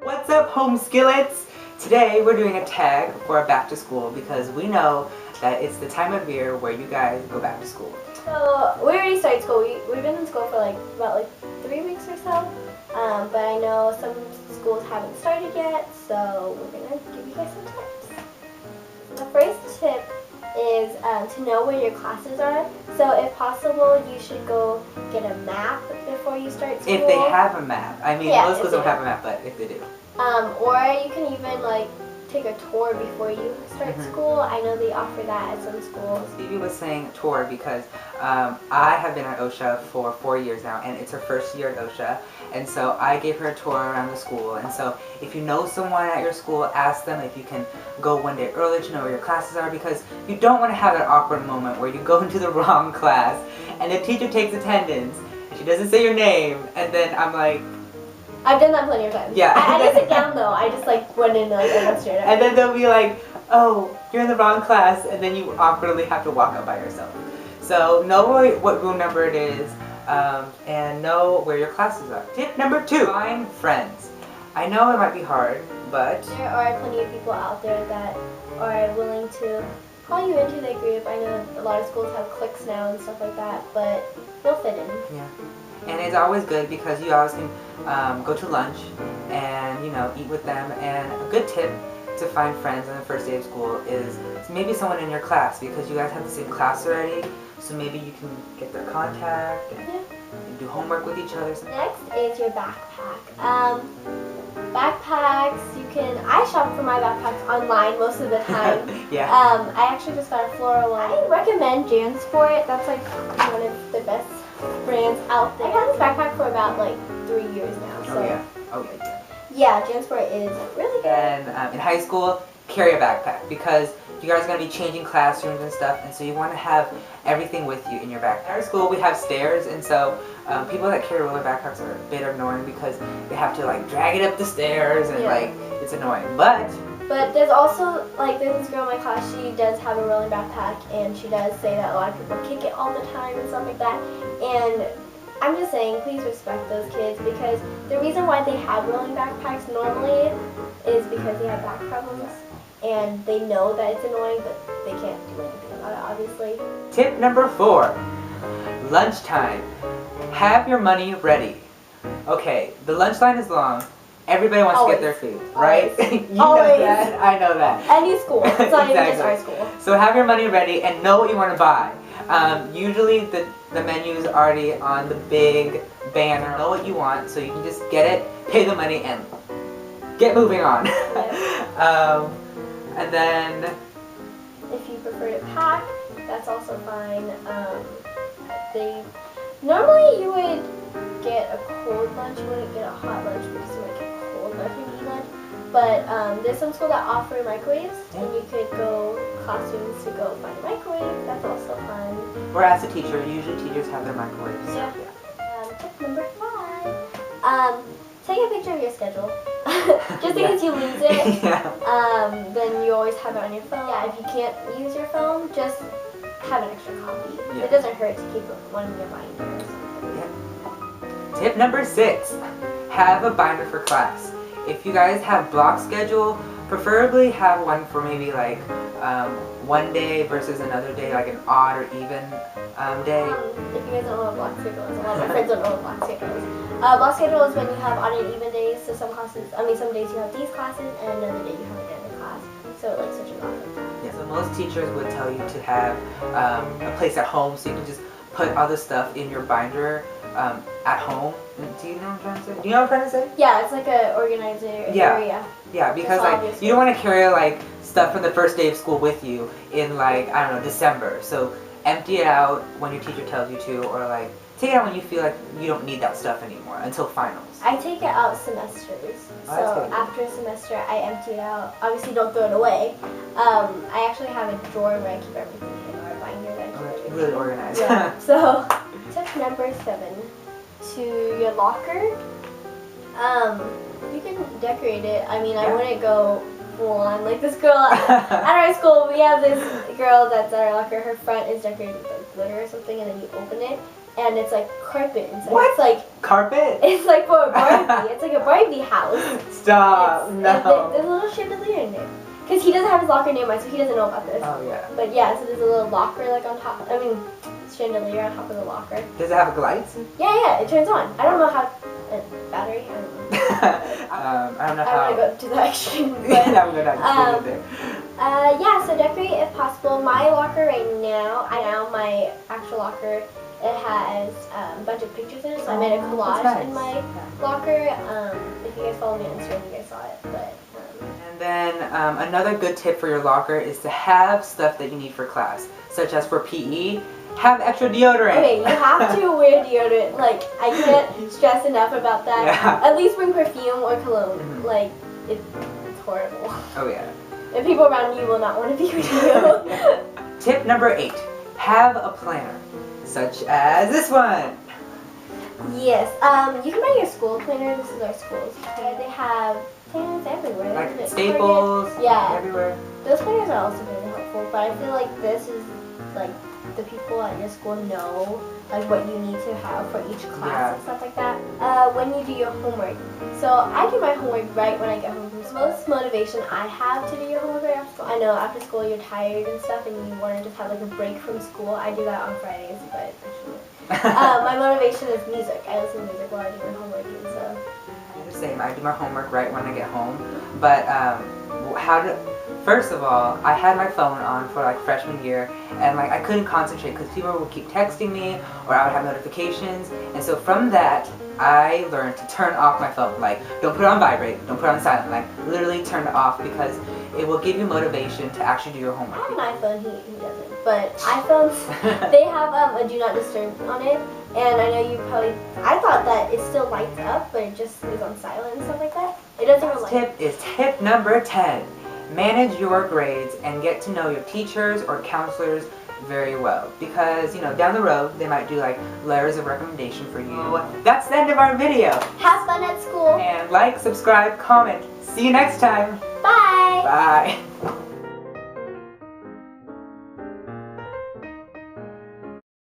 What's up, home skillets? Today we're doing a tag for back to school because we know that it's the time of year where you guys go back to school. So we already started school. We've been in school for about 3 weeks or so. But I know some schools haven't started yet, so we're gonna give you guys some tips. The first tip is to know where your classes are. So if possible, you should go get a map before you start school. If they have a map. I mean, most schools don't have a map, but if they do. Or you can even take a tour before you start school. I know they offer that at some schools. Stevie was saying tour because I have been at OSHA for 4 years now, and it's her first year at OSHA, and so I gave her a tour around the school. And so if you know someone at your school, ask them if you can go one day early to know where your classes are, because you don't want to have that awkward moment where you go into the wrong class and the teacher takes attendance and she doesn't say your name, and then I'm like, I've done that plenty of times. Yeah. I didn't sit down though. I just went in and went straight up. And then they'll be like, oh, you're in the wrong class, and then you awkwardly have to walk up by yourself. So know what room number it is, and know where your classes are. Tip number 2, find friends. I know it might be hard, but there are plenty of people out there that are willing to call you into their group. I know a lot of schools have cliques now and stuff like that, but you'll fit in. Yeah. And it's always good because you always can go to lunch and, eat with them. And a good tip to find friends on the first day of school is maybe someone in your class, because you guys have the same class already. So maybe you can get their contact and do homework with each other. Next is your backpack. Backpacks, I shop for my backpacks online most of the time. Yeah. I actually just got a floral one. I recommend JanSport. That's one of the best brands out there. I've had this backpack for about 3 years now. So. Oh yeah. Yeah, JanSport is really good. And in high school, carry a backpack because you guys are going to be changing classrooms and stuff, and so you want to have everything with you in your backpack. At our school, we have stairs, and so people that carry roller backpacks are a bit annoying because they have to drag it up the stairs, and it's annoying. But there's also there's this girl in my class. She does have a rolling backpack, and she does say that a lot of people kick it all the time and stuff like that. And I'm just saying, please respect those kids, because the reason why they have rolling backpacks normally is because they have back problems, and they know that it's annoying, but they can't do anything about it, obviously. Tip number 4, lunchtime. Have your money ready. Okay, the lunch line is long. Everybody wants to get their food, right? You know that. I know that. Any school. It's not even just our school. So have your money ready and know what you want to buy. Usually the menu's already on the big banner. Know what you want, so you can just get it, pay the money, and get moving on. And then if you prefer to pack, that's also fine. Normally you would get a cold lunch. You wouldn't get a hot lunch because you might get cold lunch when you eat lunch. But there's some schools that offer microwaves, and you could go classrooms to go find a microwave. That's also fun. Or as a teacher, usually teachers have their microwaves. Yeah. Tip number 5. Take a picture of your schedule. Just in case you lose it. Then you always have it on your phone. Yeah, if you can't use your phone, just have an extra copy. Yeah. It doesn't hurt to keep one in your binder or something. Yeah. Tip number 6. Have a binder for class. If you guys have block schedule, preferably have one for maybe one day versus another day, like an odd or even day. If you guys don't know what block schedule is, a lot of my friends don't know what block schedule is. Block schedule is when you have odd and even days. So some days you have these classes, and another day you have another class. So it switches off like that. Yeah, so most teachers would tell you to have a place at home, so you can just put all the stuff in your binder at home. Do you know what I'm trying to say? Do you know what I'm trying to say? Yeah, it's like an organizer area. Yeah, because you don't want to carry stuff from the first day of school with you in I don't know, December. So empty it out when your teacher tells you to, or take it out when you feel like you don't need that stuff anymore until finals. I take it out semesters. So after a semester, I empty it out. Obviously, don't throw it away. I actually have a drawer where I keep everything in, or a binder that I keep everything in. Really organized. Yeah. So tip number 7. To your locker, you can decorate it. I mean, I wouldn't go full on like this girl at our school. We have this girl that's at our locker. Her front is decorated with glitter or something, and then you open it, and it's like carpet inside. What? It's like Carpet? it's like for a Barbie. It's like a Barbie house. Stop. And No. there's a little chandelier in there. Because he doesn't have his locker near mine, so he doesn't know about this. Oh yeah. But yeah, so there's a little locker like on top. I mean, chandelier on top of the locker. Does it have lights? Yeah, it turns on. I don't know how. Battery? I don't know. I don't know I how. want to go to the extreme. But, Yeah, I'm gonna have to do it yeah, so decorate if possible. My locker right now, my actual locker, it has a bunch of pictures in it, so I made a collage that's nice. in my locker. If you guys follow me on Instagram, you guys saw it. But And then another good tip for your locker is to have stuff that you need for class, such as for PE, have extra deodorant. okay, you have to wear deodorant. Like, I can't stress enough about that. Yeah. At least bring perfume or cologne. Mhm. Like, it's horrible. Oh yeah. And people around you will not want to be with you. Tip number 8, have a planner, such as this one. Yes, you can buy your school planner. This is our school's. They have planners everywhere. Like Target. Staples, Yeah. everywhere. Those planners are also really helpful, but I feel like this is like the people at your school know like what you need to have for each class Yeah. and stuff like that. When you do your homework. So I do my homework right when I get home from school. Most motivation I have to do your homework right after school. I know after school you're tired and stuff and you want to just have like a break from school. I do that on Fridays, but I shouldn't. My motivation is music. I listen to music while I do my homework, and so. The same. I do my homework right when I get home. But first of all, I had my phone on for like freshman year, and like I couldn't concentrate because people would keep texting me, or I would have notifications. And so from that, I learned to turn off my phone. Like, don't put it on vibrate, don't put it on silent. Like, literally turn it off because it will give you motivation to actually do your I homework. have an iPhone, he doesn't. But iPhones, they have a do not disturb on it. And I know you probably, I thought that it still lights up, but it just is on silent and stuff like that. It doesn't Next light. tip is tip number 10. Manage your grades and get to know your teachers or counselors very well. Because, you know, down the road, they might do like letters of recommendation for you. That's the end of our video. Have fun at school. And like, subscribe, comment. See you next time. Bye. Bye.